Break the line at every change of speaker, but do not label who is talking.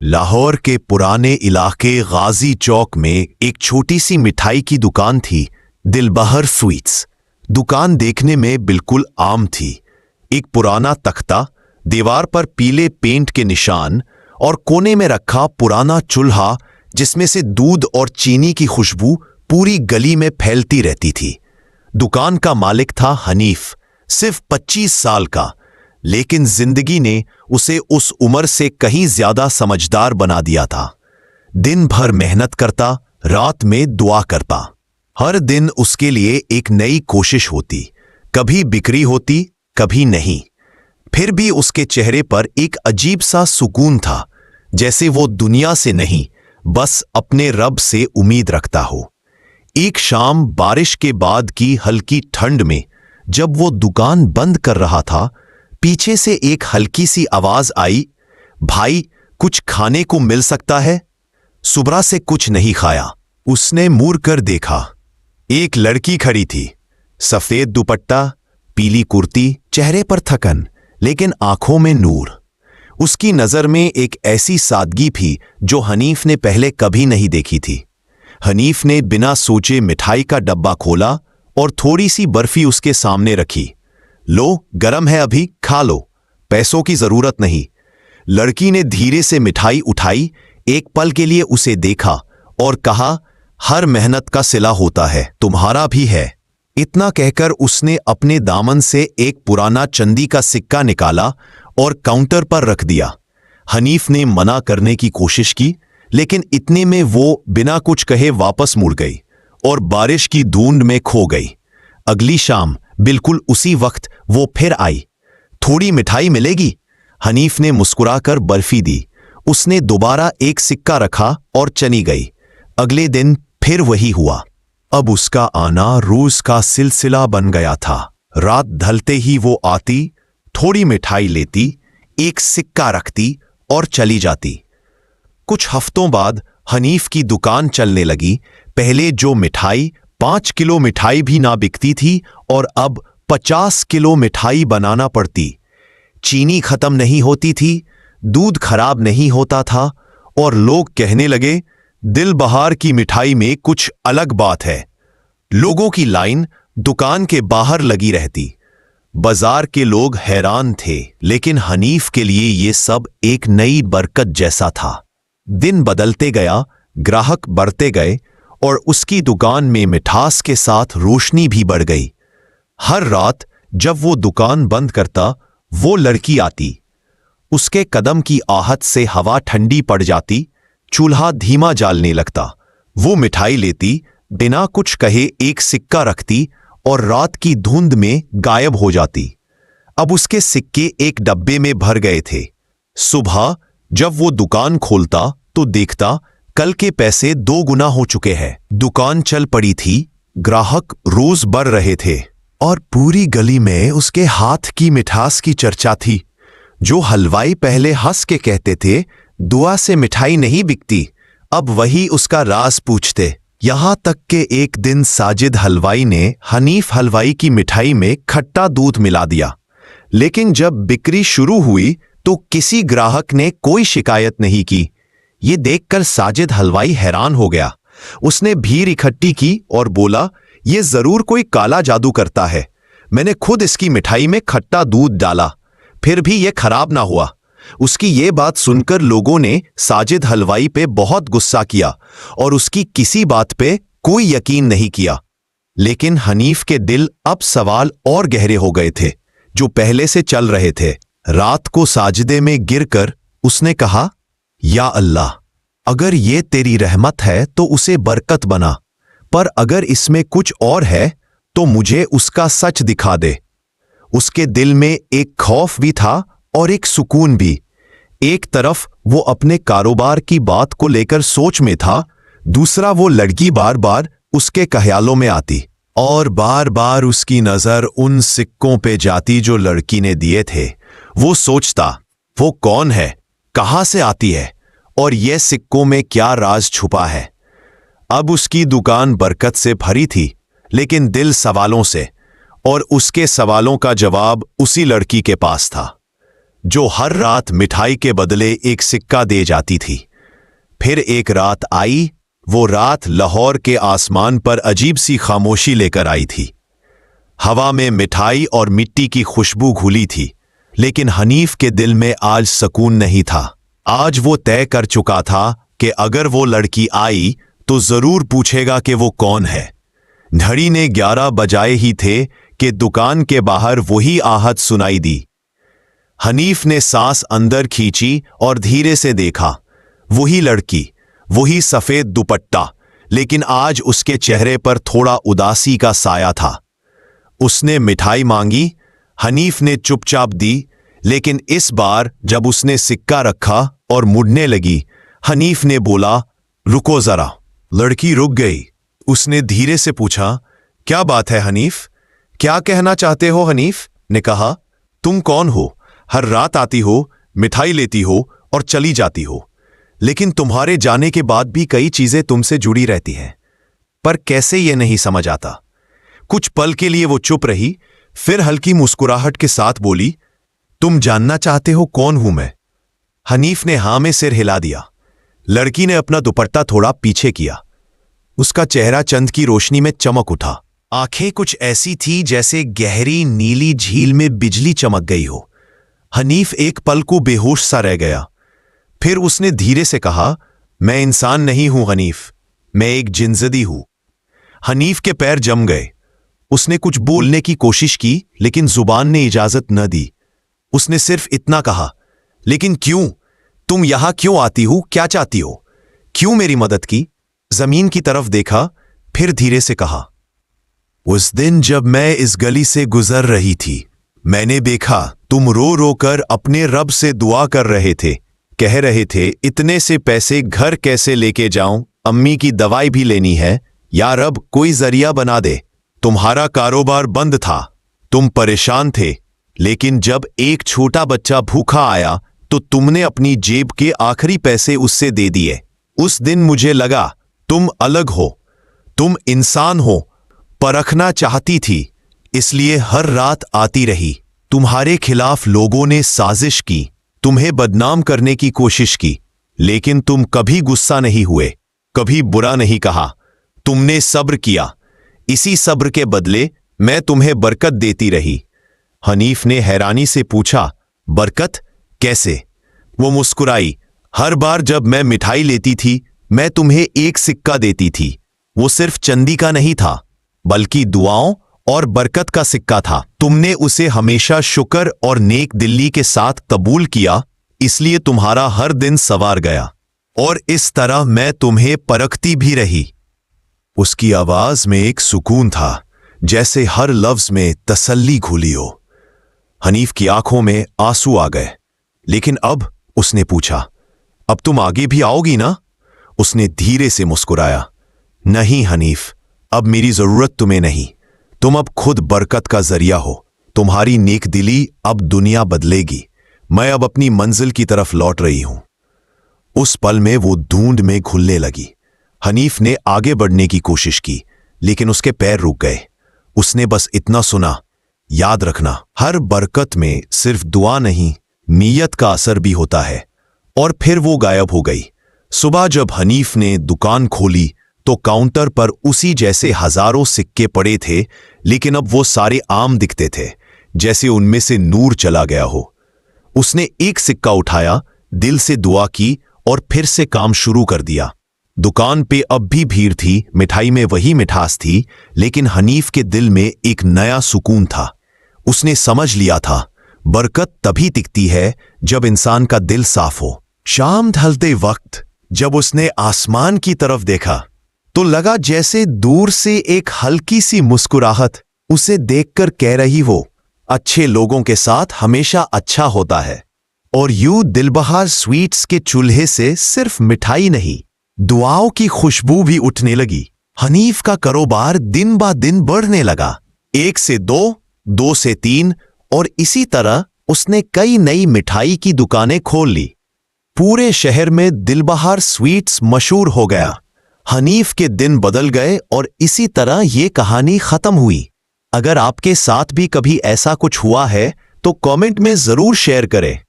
लाहौर के पुराने इलाके गाजी चौक में एक छोटी सी मिठाई की दुकान थी, दिलबहर स्वीट्स। दुकान देखने में बिल्कुल आम थी। एक पुराना तख्ता, दीवार पर पीले पेंट के निशान और कोने में रखा पुराना चूल्हा जिसमें से दूध और चीनी की खुशबू पूरी गली में फैलती रहती थी। दुकान का मालिक था हनीफ, सिर्फ 25 साल का, लेकिन जिंदगी ने उसे उस उम्र से कहीं ज्यादा समझदार बना दिया था। दिन भर मेहनत करता, रात में दुआ करता। हर दिन उसके लिए एक नई कोशिश होती, कभी बिक्री होती, कभी नहीं। फिर भी उसके चेहरे पर एक अजीब सा सुकून था, जैसे वो दुनिया से नहीं, बस अपने रब से उम्मीद रखता हो। एक शाम बारिश के बाद की हल्की ठंड में जब वो दुकान बंद कर रहा था, पीछे से एक हल्की सी आवाज आई, भाई कुछ खाने को मिल सकता है? सुबह से कुछ नहीं खाया। उसने मुड़ कर देखा। एक लड़की खड़ी थी, सफेद दुपट्टा, पीली कुर्ती, चेहरे पर थकन लेकिन आंखों में नूर। उसकी नजर में एक ऐसी सादगी थी जो हनीफ ने पहले कभी नहीं देखी थी। हनीफ ने बिना सोचे मिठाई का डब्बा खोला और थोड़ी सी बर्फी उसके सामने रखी। लो, गरम है, अभी खा लो, पैसों की जरूरत नहीं। लड़की ने धीरे से मिठाई उठाई, एक पल के लिए उसे देखा और कहा, हर मेहनत का सिला होता है, तुम्हारा भी है। इतना कहकर उसने अपने दामन से एक पुराना चंदी का सिक्का निकाला और काउंटर पर रख दिया। हनीफ ने मना करने की कोशिश की, लेकिन इतने में वो बिना कुछ कहे वापस मुड़ गई और बारिश की धुंध में खो गई। अगली शाम बिल्कुल उसी वक्त वो फिर आई। थोड़ी मिठाई मिलेगी? हनीफ ने मुस्कुराकर बर्फी दी। उसने दोबारा एक सिक्का रखा और चली गई। अगले दिन फिर वही हुआ। अब उसका आना रोज का सिलसिला बन गया था। रात ढलते ही वो आती, थोड़ी मिठाई लेती, एक सिक्का रखती और चली जाती। कुछ हफ्तों बाद हनीफ की दुकान चलने लगी। पहले जो मिठाई 5 किलो मिठाई भी ना बिकती थी और अब 50 किलो मिठाई बनाना पड़ती। चीनी खत्म नहीं होती थी, दूध खराब नहीं होता था और लोग कहने लगे, दिलबहार की मिठाई में कुछ अलग बात है। लोगों की लाइन दुकान के बाहर लगी रहती। बाजार के लोग हैरान थे, लेकिन हनीफ के लिए ये सब एक नई बरकत जैसा था। दिन बदलते गया, ग्राहक बढ़ते गए और उसकी दुकान में मिठास के साथ रोशनी भी बढ़ गई। हर रात जब वो दुकान बंद करता, वो लड़की आती। उसके कदम की आहट से हवा ठंडी पड़ जाती, चूल्हा धीमा जलने लगता। वो मिठाई लेती, बिना कुछ कहे एक सिक्का रखती और रात की धुंध में गायब हो जाती। अब उसके सिक्के एक डब्बे में भर गए थे। सुबह जब वो दुकान खोलता तो देखता कल के पैसे 2 गुना हो चुके हैं। दुकान चल पड़ी थी, ग्राहक रोज बढ़ रहे थे और पूरी गली में उसके हाथ की मिठास की चर्चा थी। जो हलवाई पहले हंस के कहते थे, दुआ से मिठाई नहीं बिकती, अब वही उसका राज पूछते। यहां तक के एक दिन साजिद हलवाई ने हनीफ हलवाई की मिठाई में खट्टा दूध मिला दिया। लेकिन जब बिक्री शुरू हुई तो किसी ग्राहक ने कोई शिकायत नहीं की। ये देखकर साजिद हलवाई हैरान हो गया। उसने भीड़ इकट्ठी की और बोला, ये जरूर कोई काला जादू करता है। मैंने खुद इसकी मिठाई में खट्टा दूध डाला, फिर भी ये खराब ना हुआ। उसकी ये बात सुनकर लोगों ने साजिद हलवाई पे बहुत गुस्सा किया और उसकी किसी बात पे कोई यकीन नहीं किया। लेकिन हनीफ के दिल अब सवाल और गहरे हो गए थे, जो पहले से चल रहे थे। रात को साजदे में गिरकर उसने कहा, या अल्लाह, अगर ये तेरी रहमत है तो उसे बरकत बना, पर अगर इसमें कुछ और है तो मुझे उसका सच दिखा दे। उसके दिल में एक खौफ भी था और एक सुकून भी। एक तरफ वो अपने कारोबार की बात को लेकर सोच में था, दूसरा वो लड़की बार बार उसके ख्यालों में आती और बार बार उसकी नजर उन सिक्कों पे जाती जो लड़की ने दिए थे। वो सोचता, वो कौन है, कहां से आती है और ये सिक्कों में क्या राज छुपा है। अब उसकी दुकान बरकत से भरी थी, लेकिन दिल सवालों से, और उसके सवालों का जवाब उसी लड़की के पास था। जो हर रात मिठाई के बदले एक सिक्का दे जाती थी। फिर एक रात आई। वो रात लाहौर के आसमान पर अजीब सी खामोशी लेकर आई थी। हवा में मिठाई और मिट्टी की खुशबू घुली थी, लेकिन हनीफ के दिल में आज सुकून नहीं था। आज वो तय कर चुका था कि अगर वो लड़की आई तो जरूर पूछेगा कि वो कौन है। घड़ी ने 11 बजाए ही थे कि दुकान के बाहर वही आहट सुनाई दी। हनीफ ने सांस अंदर खींची और धीरे से देखा। वही लड़की, वही सफेद दुपट्टा, लेकिन आज उसके चेहरे पर थोड़ा उदासी का साया था। उसने मिठाई मांगी। हनीफ ने चुपचाप दी, लेकिन इस बार जब उसने सिक्का रखा और मुड़ने लगी, हनीफ ने बोला, रुको जरा। लड़की रुक गई। उसने धीरे से पूछा, क्या बात है हनीफ? क्या कहना चाहते हो? हनीफ ने कहा, तुम कौन हो? हर रात आती हो, मिठाई लेती हो और चली जाती हो, लेकिन तुम्हारे जाने के बाद भी कई चीजें तुमसे जुड़ी रहती हैं। पर कैसे ये नहीं समझ आता। कुछ पल के लिए वो चुप रही, फिर हल्की मुस्कुराहट के साथ बोली, तुम जानना चाहते हो कौन हूं मैं? हनीफ ने हां में सिर हिला दिया। लड़की ने अपना दुपट्टा थोड़ा पीछे किया। उसका चेहरा चंद की रोशनी में चमक उठा। आंखें कुछ ऐसी थी जैसे गहरी नीली झील में बिजली चमक गई हो। हनीफ एक पल को बेहोश सा रह गया। फिर उसने धीरे से कहा, मैं इंसान नहीं हूं हनीफ, मैं एक जिनजदी हूं। हनीफ के पैर जम गए। उसने कुछ बोलने की कोशिश की, लेकिन जुबान ने इजाजत न दी। उसने सिर्फ इतना कहा, लेकिन क्यों? तुम यहां क्यों आती हो? क्या चाहती हो? क्यों मेरी मदद की? जमीन की तरफ देखा, फिर धीरे से कहा, उस दिन जब मैं इस गली से गुजर रही थी, मैंने देखा तुम रो रो कर अपने रब से दुआ कर रहे थे। कह रहे थे, इतने से पैसे घर कैसे लेके जाऊं? अम्मी की दवाई भी लेनी है। या रब कोई जरिया बना दे। तुम्हारा कारोबार बंद था, तुम परेशान थे, लेकिन जब एक छोटा बच्चा भूखा आया तो तुमने अपनी जेब के आखिरी पैसे उससे दे दिए। उस दिन मुझे लगा तुम अलग हो, तुम इंसान हो। परखना चाहती थी, इसलिए हर रात आती रही। तुम्हारे खिलाफ लोगों ने साजिश की, तुम्हें बदनाम करने की कोशिश की, लेकिन तुम कभी गुस्सा नहीं हुए, कभी बुरा नहीं कहा। तुमने सब्र किया। इसी सब्र के बदले मैं तुम्हें बरकत देती रही। हनीफ ने हैरानी से पूछा, बरकत कैसे? वो मुस्कुराई। हर बार जब मैं मिठाई लेती थी, मैं तुम्हें एक सिक्का देती थी। वो सिर्फ चंदी का नहीं था, बल्कि दुआओं और बरकत का सिक्का था। तुमने उसे हमेशा शुक्र और नेक दिल्ली के साथ कबूल किया, इसलिए तुम्हारा हर दिन सवार गया। और इस तरह मैं तुम्हें परखती भी रही। उसकी आवाज में एक सुकून था, जैसे हर लफ्ज में तसल्ली घुली हो। हनीफ की आंखों में आंसू आ गए। लेकिन अब उसने पूछा, अब तुम आगे भी आओगी ना? उसने धीरे से मुस्कुराया, नहीं हनीफ, अब मेरी जरूरत तुम्हें नहीं। तुम अब खुद बरकत का जरिया हो। तुम्हारी नेक दिली अब दुनिया बदलेगी। मैं अब अपनी मंजिल की तरफ लौट रही हूं। उस पल में वो धुंध में घुलने लगी। हनीफ ने आगे बढ़ने की कोशिश की, लेकिन उसके पैर रुक गए। उसने बस इतना सुना, याद रखना, हर बरकत में सिर्फ दुआ नहीं, नीयत का असर भी होता है। और फिर वो गायब हो गई। सुबह जब हनीफ ने दुकान खोली तो काउंटर पर उसी जैसे हजारों सिक्के पड़े थे, लेकिन अब वो सारे आम दिखते थे, जैसे उनमें से नूर चला गया हो। उसने एक सिक्का उठाया, दिल से दुआ की और फिर से काम शुरू कर दिया। दुकान पे अब भी भीड़ थी, मिठाई में वही मिठास थी, लेकिन हनीफ के दिल में एक नया सुकून था। उसने समझ लिया था, बरकत तभी टिकती है जब इंसान का दिल साफ हो। शाम ढलते वक्त जब उसने आसमान की तरफ देखा तो लगा जैसे दूर से एक हल्की सी मुस्कुराहट उसे देखकर कह रही हो, अच्छे लोगों के साथ हमेशा अच्छा होता है। और यूं दिलबहार स्वीट्स के चूल्हे से सिर्फ मिठाई नहीं, दुआओं की खुशबू भी उठने लगी। हनीफ का कारोबार दिन ब दिन बढ़ने लगा। 1 से 2, 2 से 3 और इसी तरह उसने कई नई मिठाई की दुकानें खोल ली। पूरे शहर में दिलबहार स्वीट्स मशहूर हो गया। हनीफ के दिन बदल गए और इसी तरह ये कहानी खत्म हुई। अगर आपके साथ भी कभी ऐसा कुछ हुआ है तो कमेंट में जरूर शेयर करें।